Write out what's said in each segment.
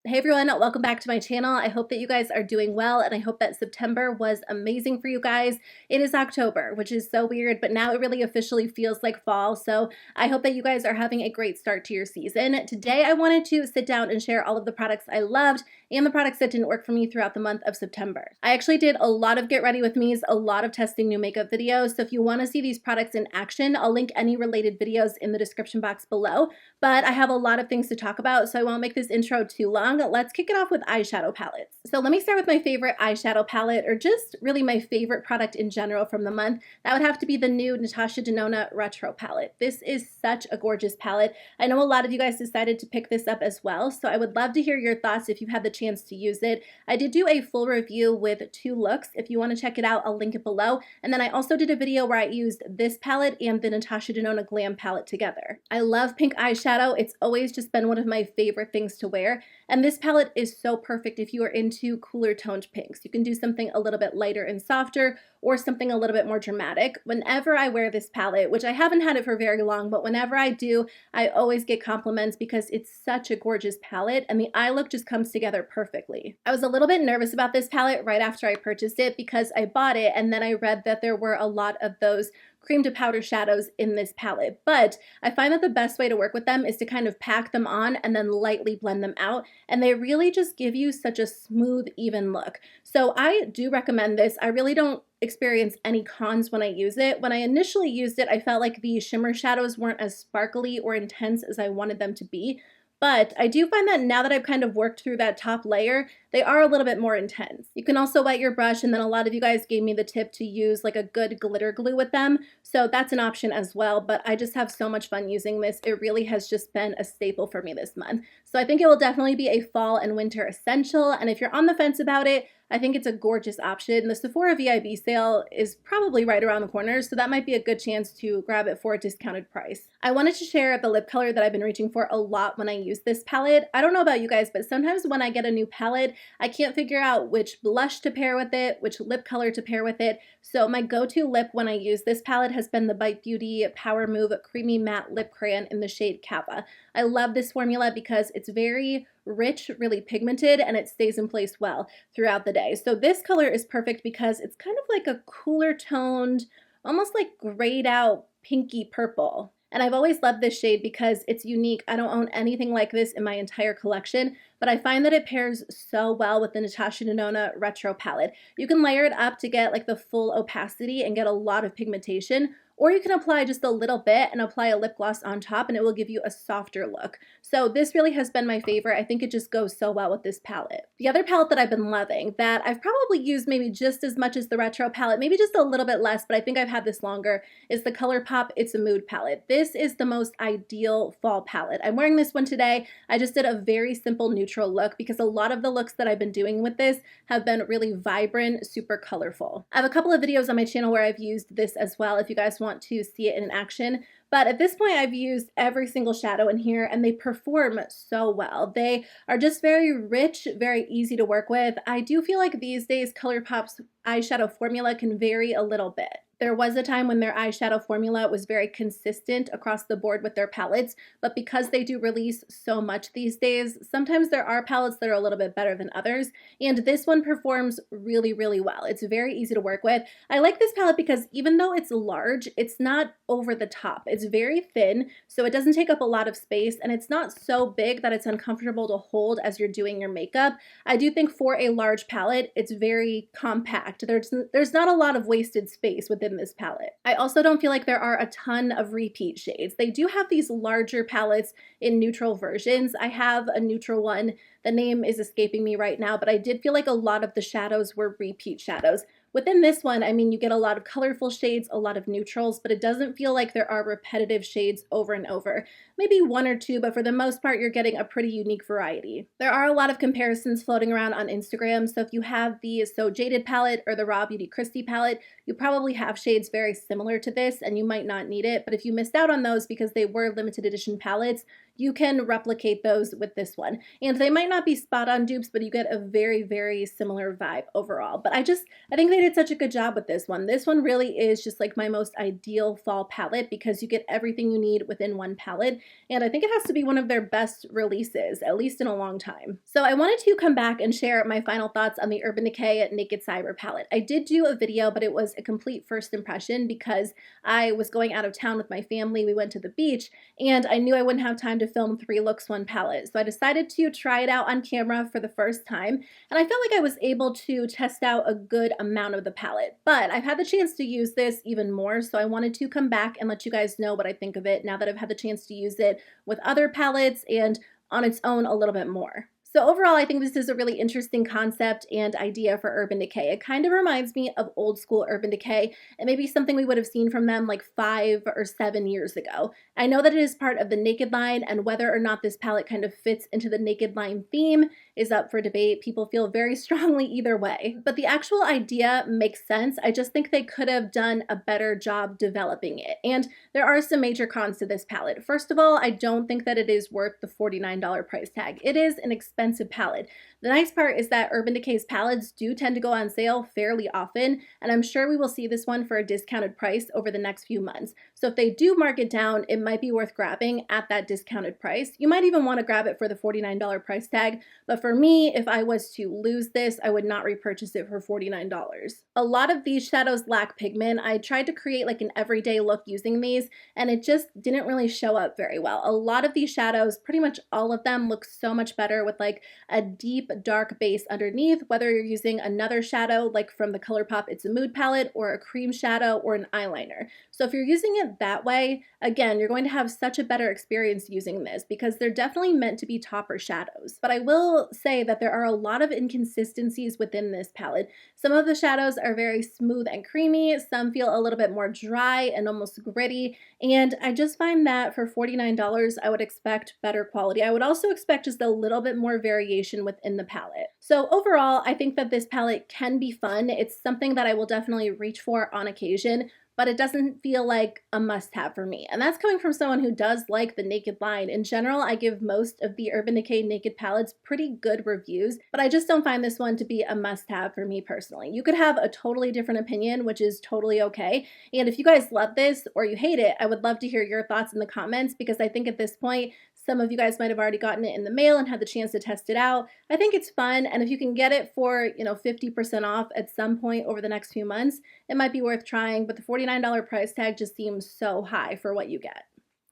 Hey everyone, welcome back to my channel. I hope that you guys are doing well, and I hope that September was amazing for you guys. It is October, which is so weird, but now it really officially feels like fall, so I hope that you guys are having a great start to your season. Today I wanted to sit down and share all of the products I loved and the products that didn't work for me throughout the month of September. I actually did a lot of get ready with me's, a lot of testing new makeup videos, so if you want to see these products in action, I'll link any related videos in the description box below, but I have a lot of things to talk about, so I won't make this intro too long. Let's kick it off with eyeshadow palettes. So let me start with my favorite eyeshadow palette, or just really my favorite product in general from the month. That would have to be the new Natasha Denona Retro palette. This is such a gorgeous palette. I know a lot of you guys decided to pick this up as well, so I would love to hear your thoughts if you've had the chance to use it. I did do a full review with 2 looks. If you want to check it out, I'll link it below. And then I also did a video where I used this palette and the Natasha Denona Glam palette together. I love pink eyeshadow. It's always just been one of my favorite things to wear. And this palette is so perfect if you are into cooler toned pinks. You can do something a little bit lighter and softer, or something a little bit more dramatic. Whenever I wear this palette, which I haven't had it for very long, but whenever I do, I always get compliments because it's such a gorgeous palette and the eye look just comes together perfectly. I was a little bit nervous about this palette right after I purchased it because I bought it and then I read that there were a lot of those cream to powder shadows in this palette, but I find that the best way to work with them is to kind of pack them on and then lightly blend them out, and they really just give you such a smooth, even look. So I do recommend this. I really don't experience any cons when I use it. When I initially used it, I felt like the shimmer shadows weren't as sparkly or intense as I wanted them to be. But I do find that now that I've kind of worked through that top layer, they are a little bit more intense. You can also wet your brush, and then a lot of you guys gave me the tip to use like a good glitter glue with them. So that's an option as well, but I just have so much fun using this. It really has just been a staple for me this month. So I think it will definitely be a fall and winter essential, and if you're on the fence about it, I think it's a gorgeous option. The Sephora VIB sale is probably right around the corner, so that might be a good chance to grab it for a discounted price. I wanted to share the lip color that I've been reaching for a lot when I use this palette. I don't know about you guys, but sometimes when I get a new palette, I can't figure out which blush to pair with it, which lip color to pair with it. So my go-to lip when I use this palette has been the Bite Beauty Power Move Creamy Matte Lip Crayon in the shade Cava. I love this formula because it's very rich, really pigmented, and it stays in place well throughout the day. So this color is perfect because it's kind of like a cooler toned, almost like grayed out pinky purple. And I've always loved this shade because it's unique. I don't own anything like this in my entire collection, but I find that it pairs so well with the Natasha Denona Retro palette. You can layer it up to get like the full opacity and get a lot of pigmentation, or you can apply just a little bit and apply a lip gloss on top and it will give you a softer look. So this really has been my favorite. I think it just goes so well with this palette. The other palette that I've been loving, that I've probably used maybe just as much as the Retro palette, maybe just a little bit less, but I think I've had this longer, is the ColourPop It's a Mood palette. This is the most ideal fall palette. I'm wearing this one today. I just did a very simple neutral look because a lot of the looks that I've been doing with this have been really vibrant, super colorful. I have a couple of videos on my channel where I've used this as well if you guys want to see it in action. But at this point, I've used every single shadow in here and they perform so well. They are just very rich, very easy to work with. I do feel like these days ColourPop's eyeshadow formula can vary a little bit. There was a time when their eyeshadow formula was very consistent across the board with their palettes, but because they do release so much these days, sometimes there are palettes that are a little bit better than others, and this one performs really, really well. It's very easy to work with. I like this palette because even though it's large, it's not over the top. It's very thin, so it doesn't take up a lot of space, and it's not so big that it's uncomfortable to hold as you're doing your makeup. I do think for a large palette, it's very compact. There's not a lot of wasted space within this palette. I also don't feel like there are a ton of repeat shades. They do have these larger palettes in neutral versions. I have a neutral one. The name is escaping me right now, but I did feel like a lot of the shadows were repeat shadows. Within this one, I mean, you get a lot of colorful shades, a lot of neutrals, but it doesn't feel like there are repetitive shades over and over. Maybe 1 or 2, but for the most part, you're getting a pretty unique variety. There are a lot of comparisons floating around on Instagram, so if you have the So Jaded palette or the Raw Beauty Christie palette, you probably have shades very similar to this, and you might not need it, but if you missed out on those because they were limited edition palettes, you can replicate those with this one. And they might not be spot on dupes, but you get a very, very similar vibe overall. But I think they did such a good job with this one. This one really is just like my most ideal fall palette because you get everything you need within one palette. And I think it has to be one of their best releases, at least in a long time. So I wanted to come back and share my final thoughts on the Urban Decay Naked Cyber palette. I did do a video, but it was a complete first impression because I was going out of town with my family. We went to the beach and I knew I wouldn't have time to film 3 looks, 1 palette. So I decided to try it out on camera for the first time. And I felt like I was able to test out a good amount of the palette, but I've had the chance to use this even more. So I wanted to come back and let you guys know what I think of it now that I've had the chance to use it with other palettes and on its own a little bit more. So overall, I think this is a really interesting concept and idea for Urban Decay. It kind of reminds me of old school Urban Decay and maybe something we would have seen from them like 5 or 7 years ago. I know that it is part of the Naked line, and whether or not this palette kind of fits into the Naked line theme is up for debate. People feel very strongly either way, but the actual idea makes sense. I just think they could have done a better job developing it. And there are some major cons to this palette. First of all, I don't think that it is worth the $49 price tag. It is an expensive palette. The nice part is that Urban Decay's palettes do tend to go on sale fairly often, and I'm sure we will see this one for a discounted price over the next few months. So if they do mark it down, it might be worth grabbing at that discounted price. You might even want to grab it for the $49 price tag, but for me, if I was to lose this, I would not repurchase it for $49. A lot of these shadows lack pigment. I tried to create like an everyday look using these, and it just didn't really show up very well. A lot of these shadows, pretty much all of them, look so much better with like a deep dark base underneath, whether you're using another shadow like from the ColourPop It's a Mood palette or a cream shadow or an eyeliner. So if you're using it that way, again, you're going to have such a better experience using this because they're definitely meant to be topper shadows. But I will say that there are a lot of inconsistencies within this palette. Some of the shadows are very smooth and creamy, some feel a little bit more dry and almost gritty, and I just find that for $49 I would expect better quality. I would also expect just a little bit more variation within the palette. So overall, I think that this palette can be fun. It's something that I will definitely reach for on occasion, but it doesn't feel like a must-have for me. And that's coming from someone who does like the Naked line. In general, I give most of the Urban Decay Naked palettes pretty good reviews, but I just don't find this one to be a must-have for me personally. You could have a totally different opinion, which is totally okay. And if you guys love this or you hate it, I would love to hear your thoughts in the comments because I think at this point, some of you guys might have already gotten it in the mail and had the chance to test it out. I think it's fun, and if you can get it for, 50% off at some point over the next few months, it might be worth trying, but the $49 price tag just seems so high for what you get.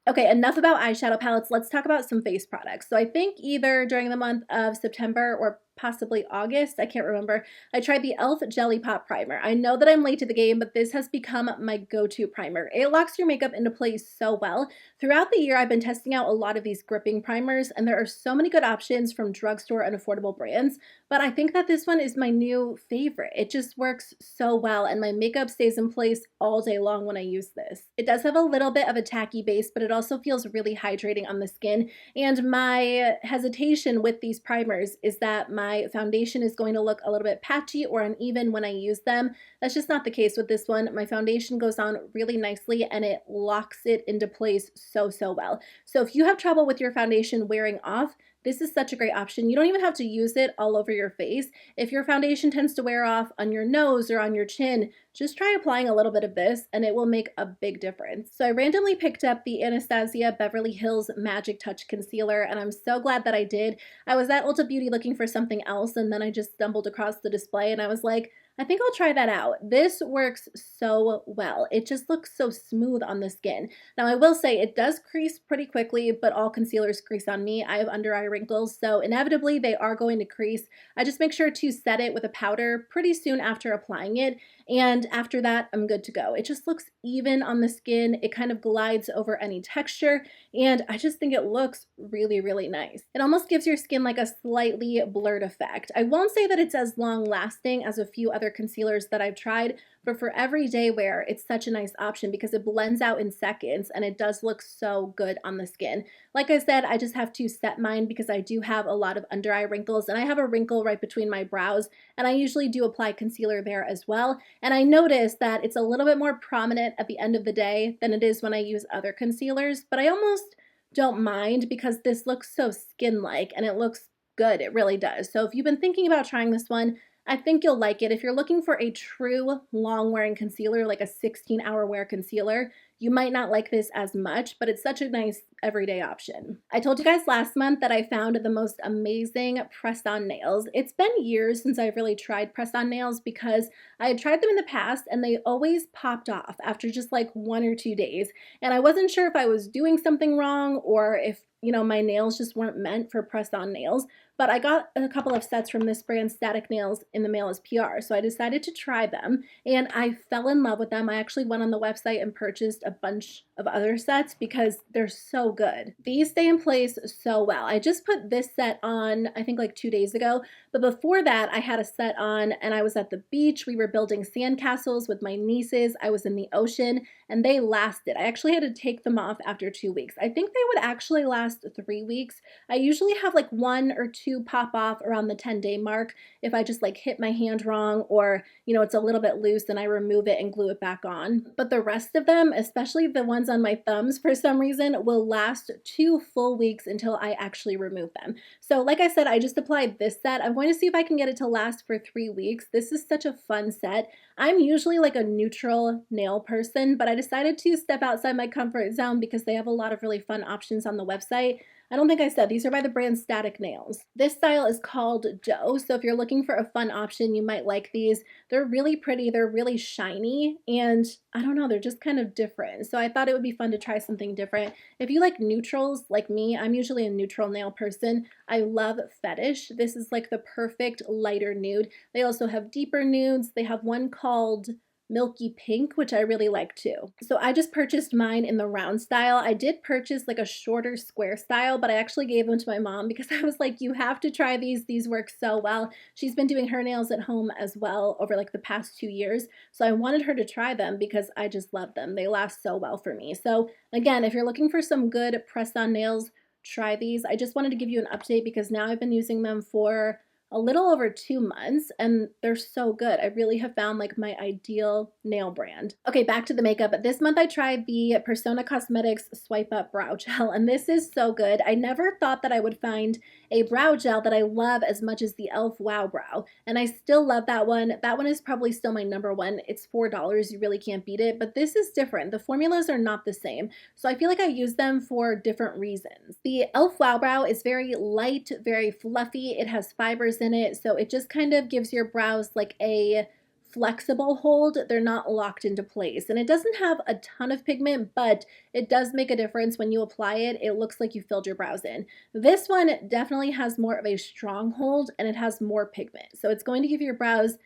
Okay, enough about eyeshadow palettes. Let's talk about some face products. So I think either during the month of September or possibly August, I can't remember, I tried the e.l.f. Jelly Pop Primer. I know that I'm late to the game, but this has become my go-to primer. It locks your makeup into place so well. Throughout the year, I've been testing out a lot of these gripping primers, and there are so many good options from drugstore and affordable brands, but I think that this one is my new favorite. It just works so well, and my makeup stays in place all day long when I use this. It does have a little bit of a tacky base, but it also feels really hydrating on the skin, and my hesitation with these primers is that my foundation is going to look a little bit patchy or uneven when I use them. That's just not the case with this one. My foundation goes on really nicely and it locks it into place so well. So if you have trouble with your foundation wearing off, this is such a great option. You don't even have to use it all over your face. If your foundation tends to wear off on your nose or on your chin, just try applying a little bit of this and it will make a big difference. So I randomly picked up the Anastasia Beverly Hills Magic Touch Concealer and I'm so glad that I did. I was at Ulta Beauty looking for something else and then I just stumbled across the display and I was like, I think I'll try that out. This works so well. It just looks so smooth on the skin. Now I will say it does crease pretty quickly, but all concealers crease on me. I have under eye wrinkles, so inevitably they are going to crease. I just make sure to set it with a powder pretty soon after applying it, and after that I'm good to go. It just looks even on the skin. It kind of glides over any texture, and I just think it looks really nice. It almost gives your skin like a slightly blurred effect. I won't say that it's as long lasting as a few other concealers that I've tried, but for everyday wear, it's such a nice option because it blends out in seconds and it does look so good on the skin. Like I said, I just have to set mine because I do have a lot of under eye wrinkles and I have a wrinkle right between my brows and I usually do apply concealer there as well. And I notice that it's a little bit more prominent at the end of the day than it is when I use other concealers, but I almost don't mind because this looks so skin-like and it looks good. It really does. So if you've been thinking about trying this one, I think you'll like it. If you're looking for a true long-wearing concealer, like a 16-hour wear concealer, you might not like this as much, but it's such a nice everyday option. I told you guys last month that I found the most amazing press-on nails. It's been years since I've really tried press-on nails because I had tried them in the past and they always popped off after just like 1 or 2 days. And I wasn't sure if I was doing something wrong or if, you know, my nails just weren't meant for press-on nails. But I got a couple of sets from this brand, Static Nails, in the mail as PR, so I decided to try them, and I fell in love with them. I actually went on the website and purchased a bunch of other sets because they're so good. These stay in place so well. I just put this set on, I think like 2 days ago, but before that, I had a set on, and I was at the beach. We were building sandcastles with my nieces. I was in the ocean, and they lasted. I actually had to take them off after 2 weeks. I think they would actually last 3 weeks. I usually have like 1 or 2 pop off around the 10-day mark if I just like hit my hand wrong or, you know, it's a little bit loose and I remove it and glue it back on. But the rest of them, especially the ones on my thumbs for some reason, will last 2 full weeks until I actually remove them. So like I said, I just applied this set. I'm going to see if I can get it to last for 3 weeks. This is such a fun set. I'm usually like a neutral nail person, but I decided to step outside my comfort zone because they have a lot of really fun options on the website. I don't think I said, these are by the brand Static Nails. This style is called Doe, so if you're looking for a fun option, you might like these. They're really pretty, they're really shiny, and I don't know, they're just kind of different. So I thought it would be fun to try something different. If you like neutrals like me, I'm usually a neutral nail person. I love Fetish. This is like the perfect lighter nude. They also have deeper nudes. They have one called Milky Pink, which I really like too. So I just purchased mine in the round style. I did purchase like a shorter square style, but I actually gave them to my mom because I was like, you have to try these. These work so well. She's been doing her nails at home as well over like the past 2 years. So I wanted her to try them because I just love them. They last so well for me. So again, if you're looking for some good press-on nails, try these. I just wanted to give you an update because now I've been using them for a little over 2 months and they're so good. I really have found like my ideal nail brand. Okay, back to the makeup. This month I tried the Persona Cosmetics Swipe Up Brow Gel and this is so good. I never thought that I would find a brow gel that I love as much as the e.l.f. Wow Brow, and I still love that one. That one is probably still my #1. It's $4. You really can't beat it, but this is different. The formulas are not the same, so I feel like I use them for different reasons. The e.l.f. Wow Brow is very light, very fluffy. It has fibers in it, so it just kind of gives your brows like a flexible hold. They're not locked into place, and it doesn't have a ton of pigment, but it does make a difference when you apply it. It looks like you filled your brows in. This one definitely has more of a strong hold and it has more pigment, so it's going to give your brows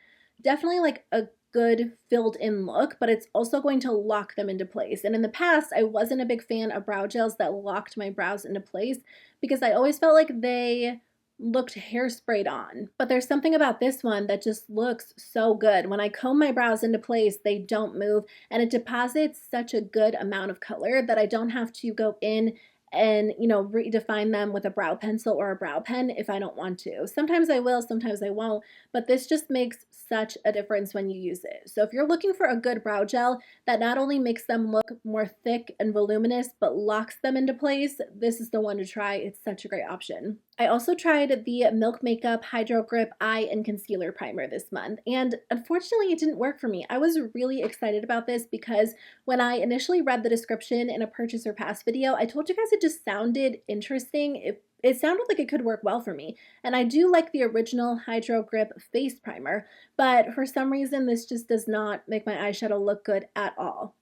definitely like a good filled in look, but it's also going to lock them into place. And in the past, I wasn't a big fan of brow gels that locked my brows into place because I always felt like they looked hairsprayed on. But there's something about this one that just looks so good. When I comb my brows into place, they don't move, and it deposits such a good amount of color that I don't have to go in and, you know, redefine them with a brow pencil or a brow pen if I don't want to. Sometimes I will, sometimes I won't, but this just makes such a difference when you use it. So if you're looking for a good brow gel that not only makes them look more thick and voluminous, but locks them into place, this is the one to try. It's such a great option. I also tried the Milk Makeup Hydro Grip Eye and Concealer Primer this month, and unfortunately it didn't work for me. I was really excited about this because when I initially read the description in a purchase or pass video, I told you guys it just sounded interesting. It sounded like it could work well for me, and I do like the original Hydro Grip Face Primer, but for some reason this just does not make my eyeshadow look good at all.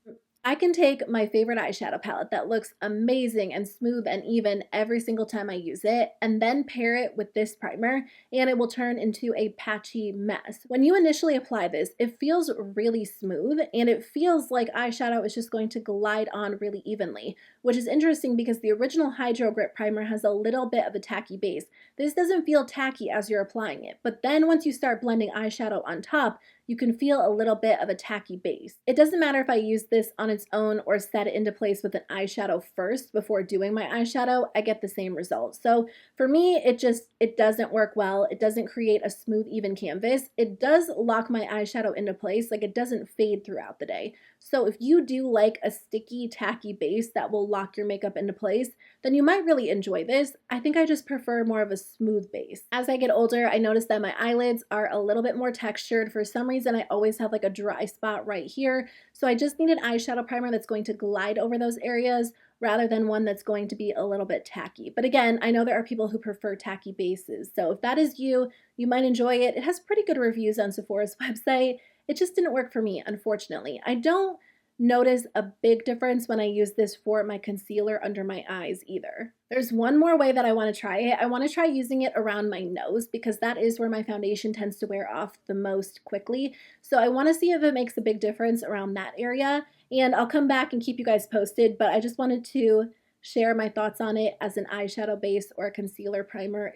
I can take my favorite eyeshadow palette that looks amazing and smooth and even every single time I use it, and then pair it with this primer, and it will turn into a patchy mess. When you initially apply this, it feels really smooth, and it feels like eyeshadow is just going to glide on really evenly, which is interesting because the original Hydro Grip Primer has a little bit of a tacky base. This doesn't feel tacky as you're applying it, but then once you start blending eyeshadow on top, you can feel a little bit of a tacky base. It doesn't matter if I use this on its own or set it into place with an eyeshadow first before doing my eyeshadow, I get the same result. So for me, it doesn't work well. It doesn't create a smooth, even canvas. It does lock my eyeshadow into place, like it doesn't fade throughout the day. So if you do like a sticky, tacky base that will lock your makeup into place, then you might really enjoy this. I think I just prefer more of a smooth base. As I get older, I notice that my eyelids are a little bit more textured. For some reason, I always have like a dry spot right here. So I just need an eyeshadow primer that's going to glide over those areas rather than one that's going to be a little bit tacky. But again, I know there are people who prefer tacky bases. So if that is you, you might enjoy it. It has pretty good reviews on Sephora's website. It just didn't work for me, unfortunately. I don't notice a big difference when I use this for my concealer under my eyes either. There's one more way that I want to try it. I want to try using it around my nose because that is where my foundation tends to wear off the most quickly. So I want to see if it makes a big difference around that area, and I'll come back and keep you guys posted, but I just wanted to share my thoughts on it as an eyeshadow base or a concealer primer.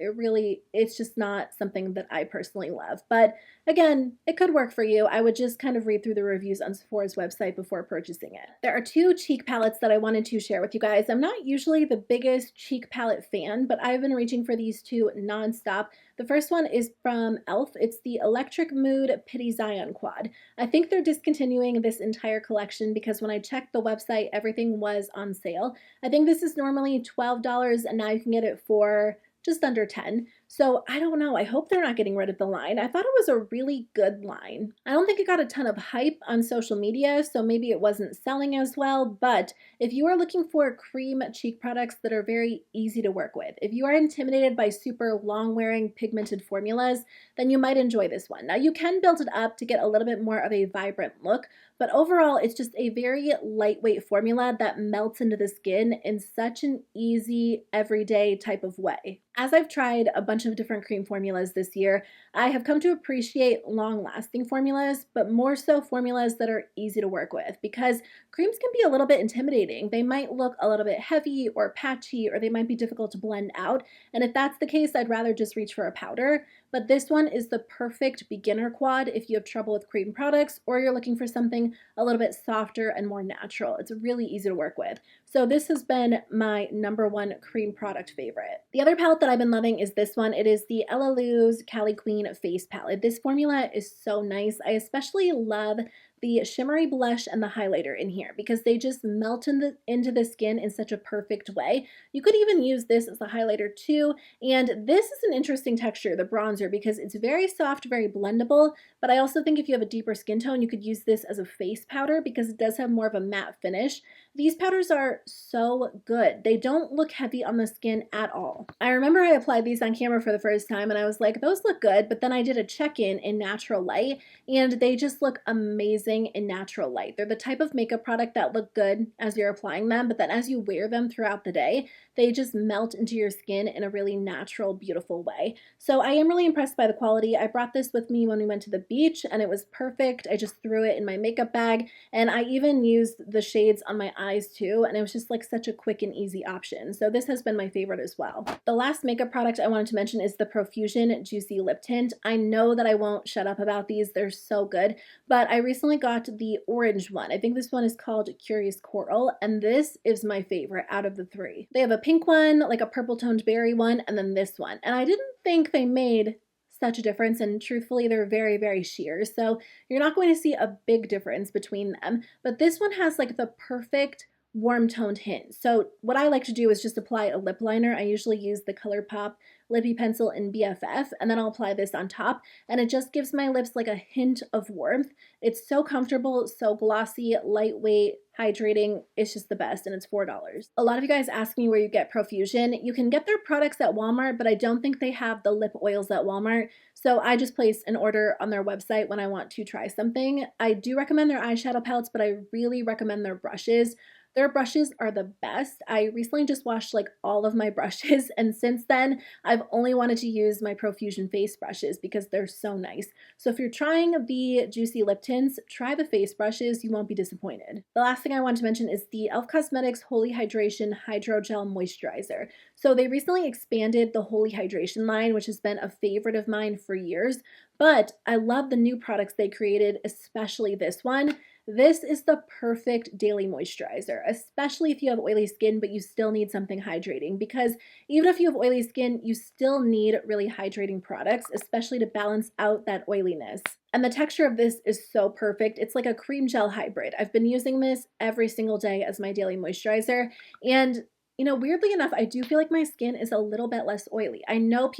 It's just not something that I personally love. But again, it could work for you. I would just kind of read through the reviews on Sephora's website before purchasing it. There are two cheek palettes that I wanted to share with you guys. I'm not usually the biggest cheek palette fan, but I've been reaching for these two nonstop. The first one is from e.l.f. It's the Electric Mood Pity Zion Quad. I think they're discontinuing this entire collection because when I checked the website, everything was on sale. I think this is normally $12 and now you can get it for just under $10. So I don't know. I hope they're not getting rid of the line. I thought it was a really good line. I don't think it got a ton of hype on social media, so maybe it wasn't selling as well. But if you are looking for cream cheek products that are very easy to work with, if you are intimidated by super long-wearing pigmented formulas, then you might enjoy this one. Now you can build it up to get a little bit more of a vibrant look, but overall it's just a very lightweight formula that melts into the skin in such an easy, everyday type of way. As I've tried a bunch of different cream formulas this year, I have come to appreciate long-lasting formulas, but more so formulas that are easy to work with because creams can be a little bit intimidating. They might look a little bit heavy or patchy, or they might be difficult to blend out. And if that's the case, I'd rather just reach for a powder. But this one is the perfect beginner quad if you have trouble with cream products or you're looking for something a little bit softer and more natural. It's really easy to work with. So this has been my #1 cream product favorite. The other palette that I've been loving is this one. It is the Elaluz Cali Queen Face Palette. This formula is so nice. I especially love the shimmery blush and the highlighter in here because they just melt into the skin in such a perfect way. You could even use this as a highlighter too, and this is an interesting texture, the bronzer, because it's very soft, very blendable, but I also think if you have a deeper skin tone, you could use this as a face powder because it does have more of a matte finish. These powders are so good. They don't look heavy on the skin at all. I remember I applied these on camera for the first time and I was like, those look good, but then I did a check-in in natural light and they just look amazing in natural light. They're the type of makeup product that look good as you're applying them, but then as you wear them throughout the day, they just melt into your skin in a really natural, beautiful way. So I am really impressed by the quality. I brought this with me when we went to the beach and it was perfect. I just threw it in my makeup bag and I even used the shades on my eyes too, and it was just like such a quick and easy option. So this has been my favorite as well. The last makeup product I wanted to mention is the Profusion Juicy Lip Tint. I know that I won't shut up about these. They're so good, but I recently got the orange one. I think this one is called Curious Coral, and this is my favorite out of the three. They have a pink one, like a purple toned berry one, and then this one. And I didn't think they made such a difference, and truthfully they're very, very sheer, so you're not going to see a big difference between them. But this one has like the perfect warm toned hint. So what I like to do is just apply a lip liner. I usually use the ColourPop Lippy Pencil in BFF, and then I'll apply this on top, and it just gives my lips like a hint of warmth. It's so comfortable, so glossy, lightweight, hydrating. It's just the best, and it's $4. A lot of you guys ask me where you get Profusion. You can get their products at Walmart, but I don't think they have the lip oils at Walmart, so I just place an order on their website when I want to try something. I do recommend their eyeshadow palettes, but I really recommend their brushes. Their brushes are the best. I recently just washed like all of my brushes, and since then, I've only wanted to use my Profusion face brushes because they're so nice. So if you're trying the Juicy Lip Tints, try the face brushes. You won't be disappointed. The last thing I want to mention is the e.l.f. Cosmetics Holy Hydration Hydrogel Moisturizer. So they recently expanded the Holy Hydration line, which has been a favorite of mine for years, but I love the new products they created, especially this one. This is the perfect daily moisturizer, especially if you have oily skin, but you still need something hydrating, because even if you have oily skin, you still need really hydrating products, especially to balance out that oiliness. And the texture of this is so perfect. It's like a cream gel hybrid. I've been using this every single day as my daily moisturizer. And weirdly enough, I do feel like my skin is a little bit less oily. I know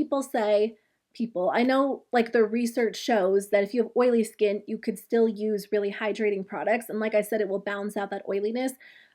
I know like the research shows that if you have oily skin, you could still use really hydrating products. And like I said, it will balance out that oiliness.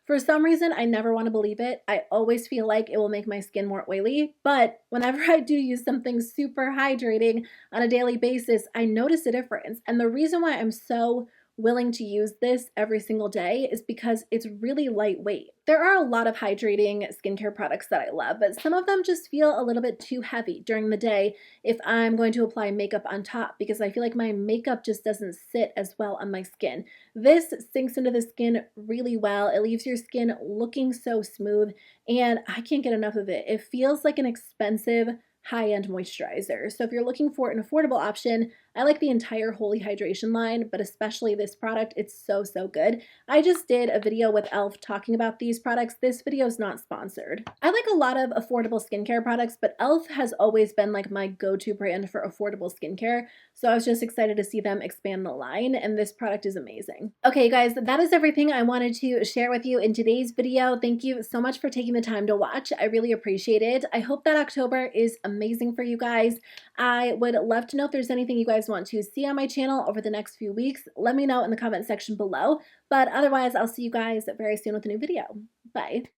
For some reason, I never want to believe it. I always feel like it will make my skin more oily. But whenever I do use something super hydrating on a daily basis, I notice a difference. And the reason why I'm so willing to use this every single day is because it's really lightweight. There are a lot of hydrating skincare products that I love, but some of them just feel a little bit too heavy during the day if I'm going to apply makeup on top, because I feel like my makeup just doesn't sit as well on my skin. This sinks into the skin really well. It leaves your skin looking so smooth, and I can't get enough of it. It feels like an expensive high-end moisturizer. So if you're looking for an affordable option, I like the entire Holy Hydration line, but especially this product. It's so, so good. I just did a video with e.l.f. talking about these products. This video is not sponsored. I like a lot of affordable skincare products, but e.l.f. has always been like my go-to brand for affordable skincare. So I was just excited to see them expand the line, and this product is amazing. Okay, guys, that is everything I wanted to share with you in today's video. Thank you so much for taking the time to watch. I really appreciate it. I hope that October is amazing for you guys. I would love to know if there's anything you guys want to see on my channel over the next few weeks. Let me know in the comment section below. But otherwise, I'll see you guys very soon with a new video. Bye.